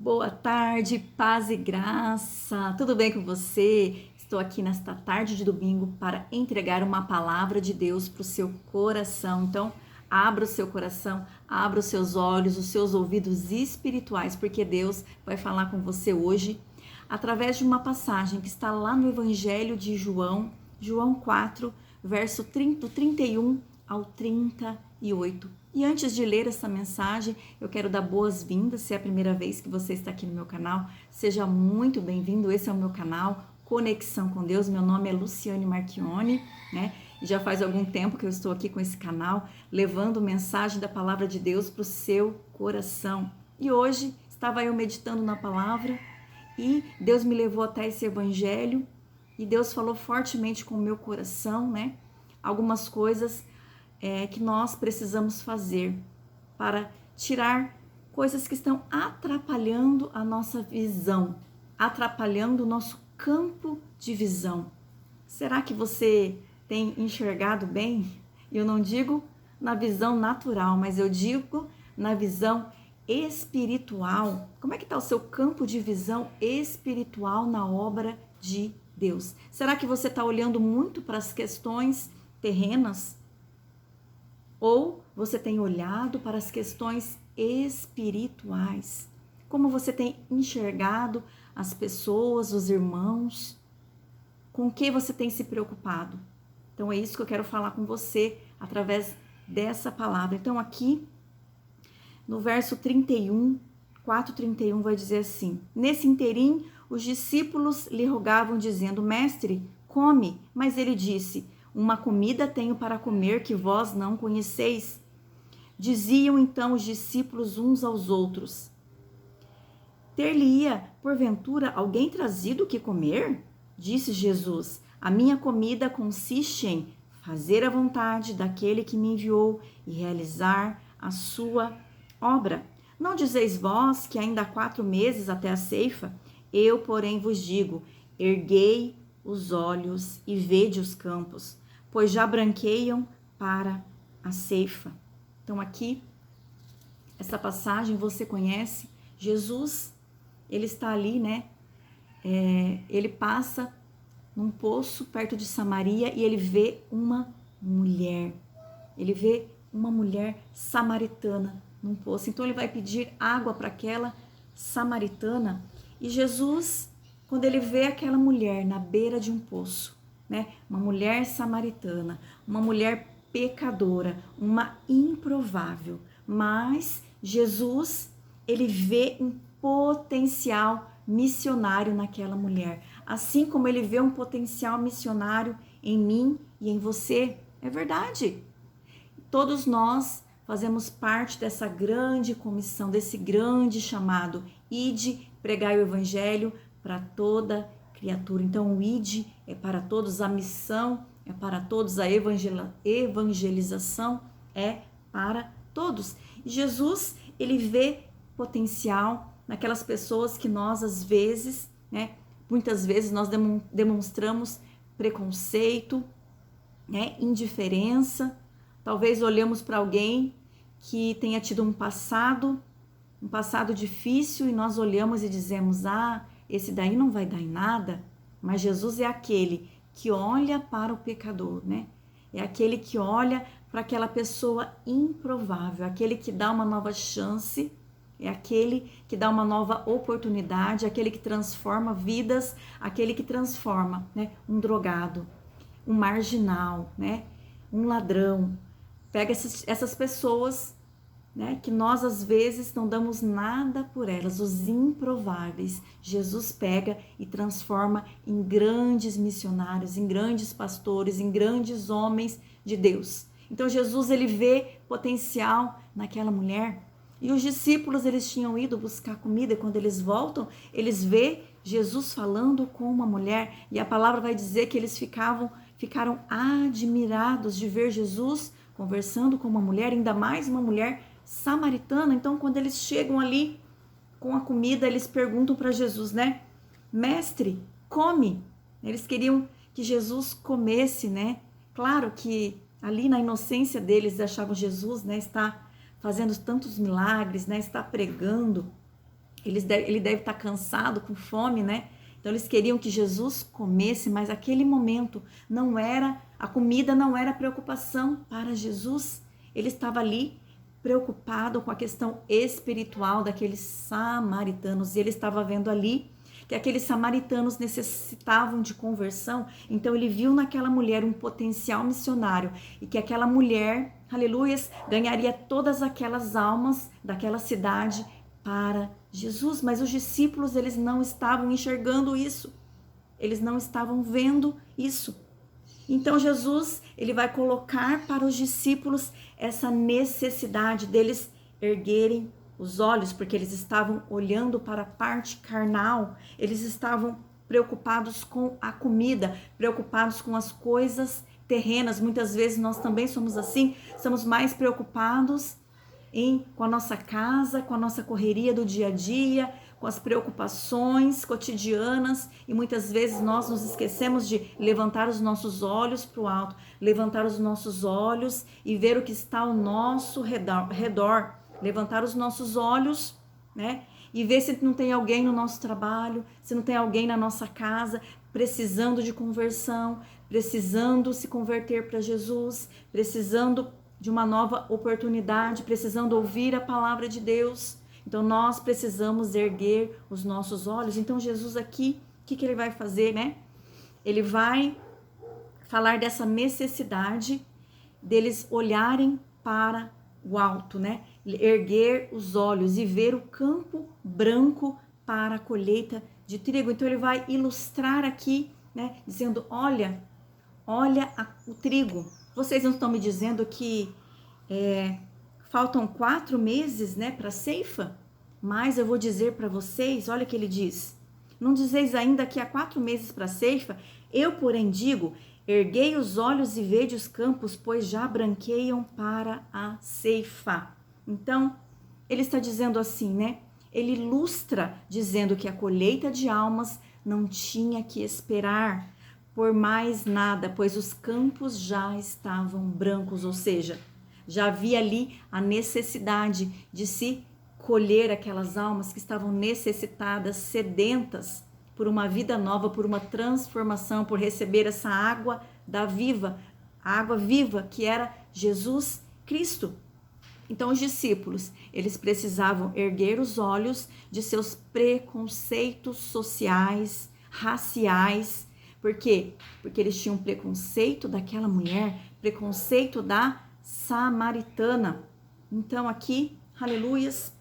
Boa tarde, paz e graça. Tudo bem com você? Estou aqui nesta tarde de domingo para entregar uma palavra de Deus para o seu coração. Então, abra o seu coração, abra os seus olhos, os seus ouvidos espirituais, porque Deus vai falar com você hoje através de uma passagem que está lá no Evangelho de João, João 4, verso 31 ao 38. E antes de ler essa mensagem, eu quero dar boas-vindas. Se é a primeira vez que você está aqui no meu canal, seja muito bem-vindo. Esse é o meu canal, Conexão com Deus. Meu nome é Luciane Marchione, né? E já faz algum tempo que eu estou aqui com esse canal, levando mensagem da palavra de Deus para o seu coração. E hoje estava eu meditando na palavra e Deus me levou até esse evangelho e Deus falou fortemente com o meu coração, né? Algumas coisas que nós precisamos fazer para tirar coisas que estão atrapalhando a nossa visão, atrapalhando o nosso campo de visão. Será que você tem enxergado bem? Eu não digo na visão natural, mas eu digo na visão espiritual. Como é que está o seu campo de visão espiritual na obra de Deus? Será que você está olhando muito para as questões terrenas? Ou você tem olhado para as questões espirituais? Como você tem enxergado as pessoas, os irmãos? Com que você tem se preocupado? Então é isso que eu quero falar com você através dessa palavra. Então aqui no verso 31, 4:31 vai dizer assim: Nesse interim os discípulos lhe rogavam dizendo: Mestre, come. Mas ele disse: Uma comida tenho para comer que vós não conheceis. Diziam então os discípulos uns aos outros: Ter-lhe-ia, porventura, alguém trazido o que comer? Disse Jesus: A minha comida consiste em fazer a vontade daquele que me enviou e realizar a sua obra. Não dizeis vós que ainda há 4 meses até a ceifa? Eu, porém, vos digo: erguei os olhos e vede os campos, pois já branqueiam para a ceifa. Então aqui, essa passagem você conhece. Jesus, ele está ali, né? Ele passa num poço perto de Samaria e ele vê uma mulher. Ele vê uma mulher samaritana num poço. Então ele vai pedir água para aquela samaritana. E Jesus, quando ele vê aquela mulher na beira de um poço, né? Uma mulher samaritana, uma mulher pecadora, uma improvável, mas Jesus, ele vê um potencial missionário naquela mulher, assim como ele vê um potencial missionário em mim e em você. É verdade. Todos nós fazemos parte dessa grande comissão, desse grande chamado: ide, pregai o evangelho para toda criatura. Então o ide é para todos, a missão é para todos, a evangelização é para todos. E Jesus, ele vê potencial naquelas pessoas que nós às vezes, né, muitas vezes nós demonstramos preconceito, né, indiferença. Talvez olhemos para alguém que tenha tido um passado difícil e nós olhamos e dizemos: ah, esse daí não vai dar em nada. Mas Jesus é aquele que olha para o pecador, né? É aquele que olha para aquela pessoa improvável, aquele que dá uma nova chance, é aquele que dá uma nova oportunidade, aquele que transforma vidas, aquele que transforma, né, um drogado, um marginal, né, um ladrão. Pega essas pessoas, né, que nós às vezes não damos nada por elas, os improváveis. Jesus pega e transforma em grandes missionários, em grandes pastores, em grandes homens de Deus. Então Jesus, ele vê potencial naquela mulher. E os discípulos, eles tinham ido buscar comida e quando eles voltam, eles vê Jesus falando com uma mulher. E a palavra vai dizer que eles ficaram admirados de ver Jesus conversando com uma mulher, ainda mais uma mulher samaritana. Então, quando eles chegam ali com a comida, eles perguntam para Jesus, né? Mestre, come. Eles queriam que Jesus comesse, né? Claro que ali na inocência deles achavam Jesus, né, está fazendo tantos milagres, né, está pregando, Ele deve estar cansado, com fome, né? Então eles queriam que Jesus comesse, mas aquele momento a comida não era preocupação para Jesus. Ele estava ali preocupado com a questão espiritual daqueles samaritanos, e ele estava vendo ali que aqueles samaritanos necessitavam de conversão. Então ele viu naquela mulher um potencial missionário, e que aquela mulher, aleluias, ganharia todas aquelas almas daquela cidade para Jesus. Mas os discípulos, eles não estavam enxergando isso, eles não estavam vendo isso. Então Jesus, ele vai colocar para os discípulos essa necessidade deles erguerem os olhos, porque eles estavam olhando para a parte carnal, eles estavam preocupados com a comida, preocupados com as coisas terrenas. Muitas vezes nós também somos assim, estamos mais preocupados com a nossa casa, com a nossa correria do dia a dia, com as preocupações cotidianas, e muitas vezes nós nos esquecemos de levantar os nossos olhos para o alto, levantar os nossos olhos e ver o que está ao nosso redor, levantar os nossos olhos, né? E ver se não tem alguém no nosso trabalho, se não tem alguém na nossa casa precisando de conversão, precisando se converter para Jesus, precisando de uma nova oportunidade, precisando ouvir a palavra de Deus. Então nós precisamos erguer os nossos olhos. Então Jesus aqui, o que ele vai fazer, né? Ele vai falar dessa necessidade deles olharem para o alto, né? Erguer os olhos e ver o campo branco para a colheita de trigo. Então ele vai ilustrar aqui, né? Dizendo, olha o trigo. Vocês não estão me dizendo que faltam 4 meses, né, para a ceifa? Mas eu vou dizer para vocês, olha o que ele diz. Não dizeis ainda que há 4 meses para a ceifa? Eu, porém, digo, erguei os olhos e vede os campos, pois já branqueiam para a ceifa. Então, ele está dizendo assim, né? Ele ilustra dizendo que a colheita de almas não tinha que esperar por mais nada, pois os campos já estavam brancos, ou seja, já havia ali a necessidade de se colher aquelas almas que estavam necessitadas, sedentas por uma vida nova, por uma transformação, por receber essa água a água viva que era Jesus Cristo. Então os discípulos, eles precisavam erguer os olhos de seus preconceitos sociais, raciais. Por quê? Porque eles tinham preconceito daquela mulher, preconceito da samaritana. Então aqui, aleluias,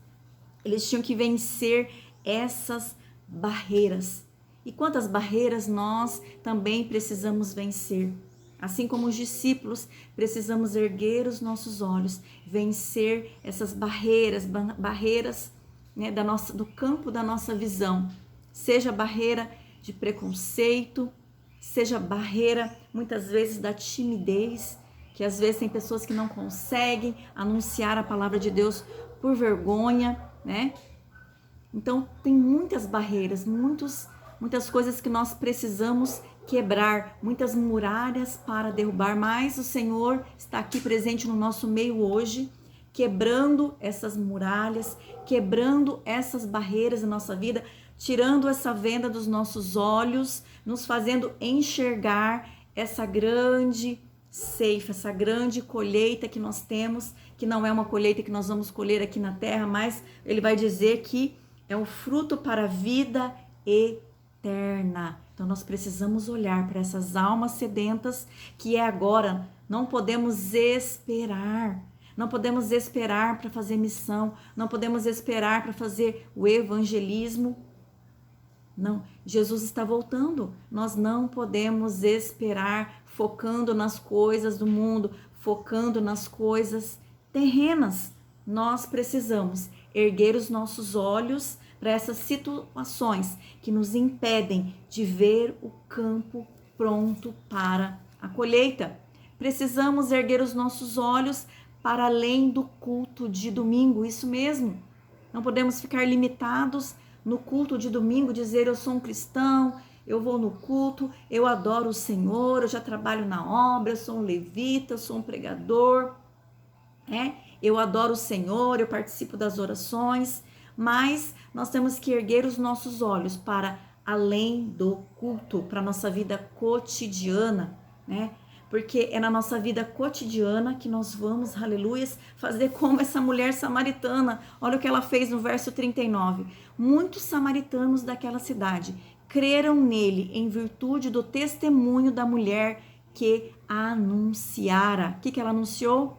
eles tinham que vencer essas barreiras. E quantas barreiras nós também precisamos vencer? Assim como os discípulos, precisamos erguer os nossos olhos, vencer essas barreiras, né, do campo da nossa visão. Seja barreira de preconceito, seja barreira, muitas vezes, da timidez, que às vezes tem pessoas que não conseguem anunciar a palavra de Deus por vergonha, né? Então, tem muitas barreiras, muitas coisas que nós precisamos quebrar, muitas muralhas para derrubar, mas o Senhor está aqui presente no nosso meio hoje, quebrando essas muralhas, quebrando essas barreiras na nossa vida, tirando essa venda dos nossos olhos, nos fazendo enxergar essa grande ceifa, essa grande colheita que nós temos, que não é uma colheita que nós vamos colher aqui na terra, mas ele vai dizer que é o fruto para a vida eterna. Então nós precisamos olhar para essas almas sedentas que é agora. Não podemos esperar. Não podemos esperar para fazer missão. Não podemos esperar para fazer o evangelismo. Não, Jesus está voltando. Nós não podemos esperar focando nas coisas do mundo, focando nas coisas terrenas. Nós precisamos erguer os nossos olhos para essas situações que nos impedem de ver o campo pronto para a colheita. Precisamos erguer os nossos olhos para além do culto de domingo, isso mesmo. Não podemos ficar limitados no culto de domingo, dizer eu sou um cristão, eu vou no culto, eu adoro o Senhor, eu já trabalho na obra, eu sou um levita, eu sou um pregador, eu adoro o Senhor, eu participo das orações, mas nós temos que erguer os nossos olhos para além do culto, para a nossa vida cotidiana, né? Porque é na nossa vida cotidiana que nós vamos, aleluias, fazer como essa mulher samaritana. Olha o que ela fez no verso 39. Muitos samaritanos daquela cidade creram nele em virtude do testemunho da mulher que anunciara. O que ela anunciou?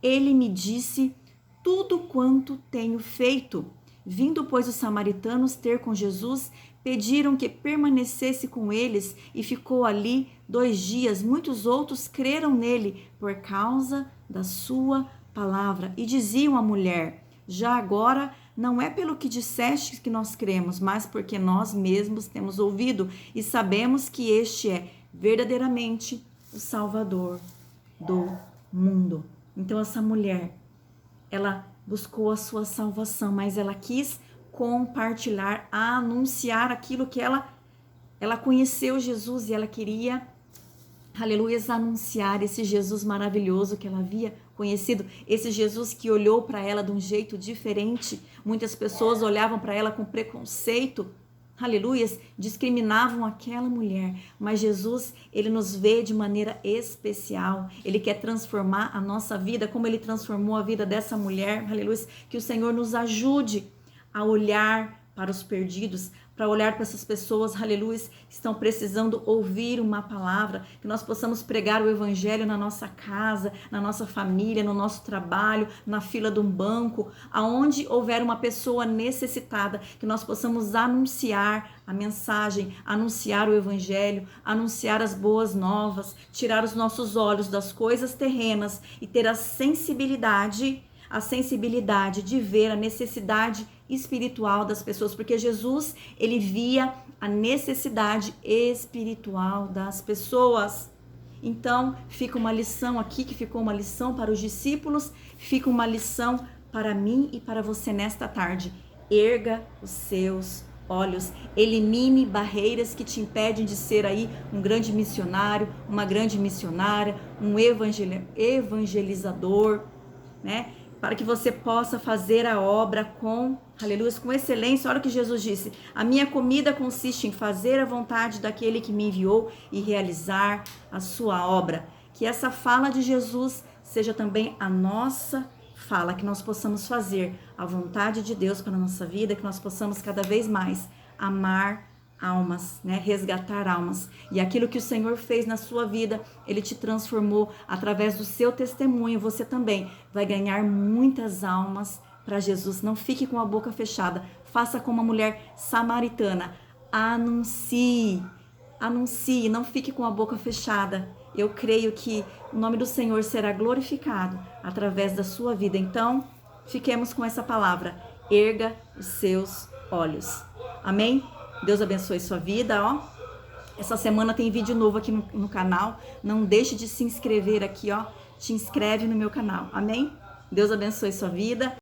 Ele me disse tudo quanto tenho feito. Vindo, pois, os samaritanos ter com Jesus, pediram que permanecesse com eles e ficou ali 2 dias. Muitos outros creram nele por causa da sua palavra. E diziam à mulher: já agora não é pelo que disseste que nós cremos, mas porque nós mesmos temos ouvido e sabemos que este é verdadeiramente o Salvador do mundo. Então essa mulher, ela buscou a sua salvação, mas ela quis compartilhar, anunciar aquilo que ela conheceu Jesus e ela queria, aleluia, anunciar esse Jesus maravilhoso que ela havia conhecido, esse Jesus que olhou para ela de um jeito diferente. Muitas pessoas olhavam para ela com preconceito, aleluias, discriminavam aquela mulher, mas Jesus, ele nos vê de maneira especial, ele quer transformar a nossa vida, como ele transformou a vida dessa mulher, aleluias, que o Senhor nos ajude a olhar para os perdidos, para olhar para essas pessoas, aleluia, que estão precisando ouvir uma palavra, que nós possamos pregar o evangelho na nossa casa, na nossa família, no nosso trabalho, na fila de um banco, aonde houver uma pessoa necessitada, que nós possamos anunciar a mensagem, anunciar o evangelho, anunciar as boas novas, tirar os nossos olhos das coisas terrenas e ter a sensibilidade de ver a necessidade espiritual das pessoas, porque Jesus, ele via a necessidade espiritual das pessoas. Então, fica uma lição aqui, que ficou uma lição para os discípulos, fica uma lição para mim e para você nesta tarde. Erga os seus olhos, elimine barreiras que te impedem de ser aí um grande missionário, uma grande missionária, um evangelizador, né? Para que você possa fazer a obra com, aleluia, com excelência. Olha o que Jesus disse: a minha comida consiste em fazer a vontade daquele que me enviou e realizar a sua obra. Que essa fala de Jesus seja também a nossa fala, que nós possamos fazer a vontade de Deus para a nossa vida, que nós possamos cada vez mais amar almas, né? Resgatar almas. E aquilo que o Senhor fez na sua vida, ele te transformou através do seu testemunho. Você também vai ganhar muitas almas para Jesus. Não fique com a boca fechada. Faça como a mulher samaritana. Anuncie, não fique com a boca fechada. Eu creio que o nome do Senhor será glorificado através da sua vida. Então, fiquemos com essa palavra. Erga os seus olhos. Amém? Deus abençoe sua vida, ó. Essa semana tem vídeo novo aqui no canal. Não deixe de se inscrever aqui, ó. Te inscreve no meu canal. Amém? Deus abençoe sua vida.